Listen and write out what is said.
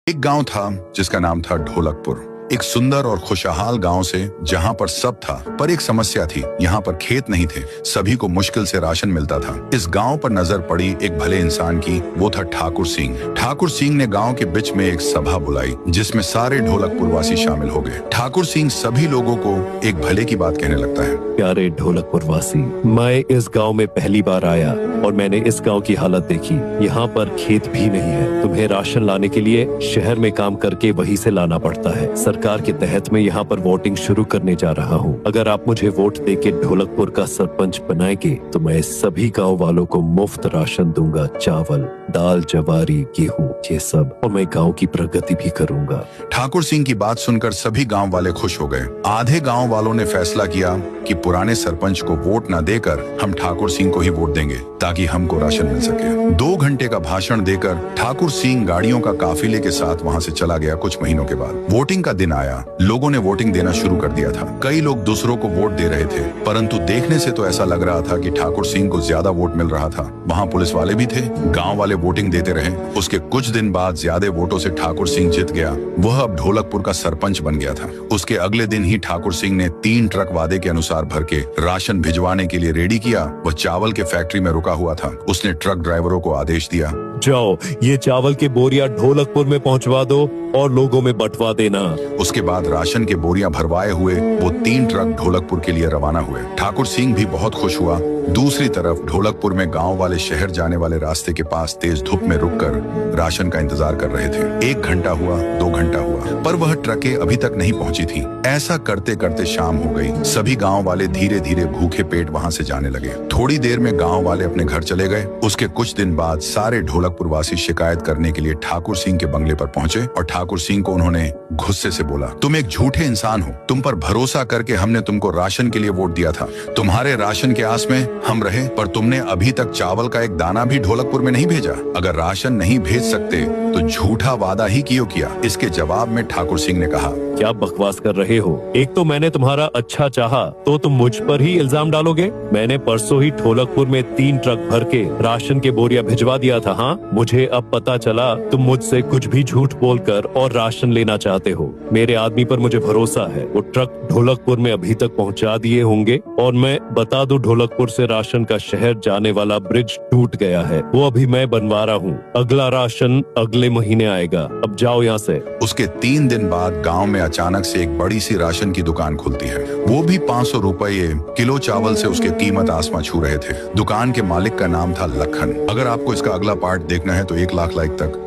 एक गांव था जिसका नाम था ढोलकपुर। एक सुंदर और खुशहाल गांव से जहां पर सब था, पर एक समस्या थी। यहाँ पर खेत नहीं थे, सभी को मुश्किल से राशन मिलता था। इस गांव पर नजर पड़ी एक भले इंसान की, वो था ठाकुर सिंह। ठाकुर सिंह ने गांव के बीच में एक सभा बुलाई जिसमें सारे ढोलकपुर वासी शामिल हो गए। ठाकुर सिंह सभी लोगों को एक भले की बात कहने लगता है। प्यारे ढोलकपुर वासी, मैं इस गांव में पहली बार आया और मैंने इस गांव की हालत देखी। यहाँ पर खेत भी नहीं है। तुम्हें राशन लाने के लिए शहर में काम करके वहीं से लाना पड़ता है। सरकार के तहत मैं यहाँ पर वोटिंग शुरू करने जा रहा हूँ। अगर आप मुझे वोट देके ढोलकपुर का सरपंच बनाएंगे तो मैं सभी गांव वालों को मुफ्त राशन दूंगा। चावल, दाल, जवारी, गेहूँ, ये सब। और मैं गांव की प्रगति भी करूंगा। ठाकुर सिंह की बात सुनकर सभी गांव वाले खुश हो गए। आधे गांव वालों ने फैसला किया कि पुराने सरपंच को वोट न देकर हम ठाकुर सिंह को ही वोट देंगे ताकि हमको राशन मिल सके। 2 घंटे का भाषण देकर ठाकुर सिंह गाड़ियों का काफिले के साथ वहां से चला गया। कुछ महीनों के बाद वोटिंग का दिन आया। लोगों ने वोटिंग देना शुरू कर दिया था। कई लोग दूसरों को वोट दे रहे थे, परंतु देखने से तो ऐसा लग रहा था कि ठाकुर सिंह को ज्यादा वोट मिल रहा था। वहाँ पुलिस वाले भी थे। गाँव वाले वोटिंग देते रहे। उसके कुछ दिन बाद ज्यादा वोटों से ठाकुर सिंह जीत गया। वह अब ढोलकपुर का सरपंच बन गया था। उसके अगले दिन ही ठाकुर सिंह ने 3 ट्रक वादे के अनुसार भर के राशन भिजवाने के लिए रेडी किया। वह चावल के फैक्ट्री में रुका हुआ था। उसने ट्रक ड्राइवरों को आदेश दिया, जाओ ये चावल के बोरिया ढोलकपुर में पहुंचवा दो और लोगों में बंटवा देना। उसके बाद राशन के बोरियां भरवाए हुए वो 3 ट्रक ढोलकपुर के लिए रवाना हुए। ठाकुर सिंह भी बहुत खुश हुआ। दूसरी तरफ ढोलकपुर में गांव वाले शहर जाने वाले रास्ते के पास तेज धूप में रुककर राशन का इंतजार कर रहे थे। 1 घंटा हुआ, 2 घंटा हुआ, पर वह ट्रकें अभी तक नहीं पहुंची थी। ऐसा करते करते शाम हो गई। सभी गांव वाले धीरे धीरे भूखे पेट वहां से जाने लगे। थोड़ी देर में गांव वाले अपने घर चले गए। उसके कुछ दिन बाद सारे ढोलकपुर वासी शिकायत करने के लिए ठाकुर सिंह के बंगले पर पहुंचे और ठाकुर सिंह को उन्होंने गुस्से से बोला, तुम एक झूठे इंसान हो। तुम पर भरोसा करके हमने तुमको राशन के लिए वोट दिया था। तुम्हारे राशन के आस में हम रहे, पर तुमने अभी तक चावल का एक दाना भी ढोलकपुर में नहीं भेजा। अगर राशन नहीं भेज सकते तो झूठा वादा ही क्यों किया? इसके जवाब में ठाकुर सिंह ने कहा, क्या बकवास कर रहे हो? एक तो मैंने तुम्हारा अच्छा चाहा तो तुम मुझ पर ही इल्जाम डालोगे? मैंने परसों ही ढोलकपुर में 3 ट्रक भर के राशन के बोरिया भिजवा दिया था। हाँ, मुझे अब पता चला तुम मुझसे कुछ भी झूठ बोलकर और राशन लेना चाहते हो। मेरे आदमी पर मुझे भरोसा है। वो ट्रक ढोलकपुर में अभी तक पहुंचा दिए होंगे। और मैं बता दूं, ढोलकपुर से राशन का शहर जाने वाला ब्रिज टूट गया है। वो अभी मैं बनवा रहा हूँ। अगला राशन अगले महीने आएगा। अब जाओ यहाँ से। उसके 3 दिन बाद गांव में अचानक से एक बड़ी सी राशन की दुकान खुलती है। वो भी 500 रुपये किलो चावल से उसके कीमत आसमां छू रहे थे। दुकान के मालिक का नाम था लखन। अगर आपको इसका अगला पार्ट देखना है तो 1 लाख लाइक तक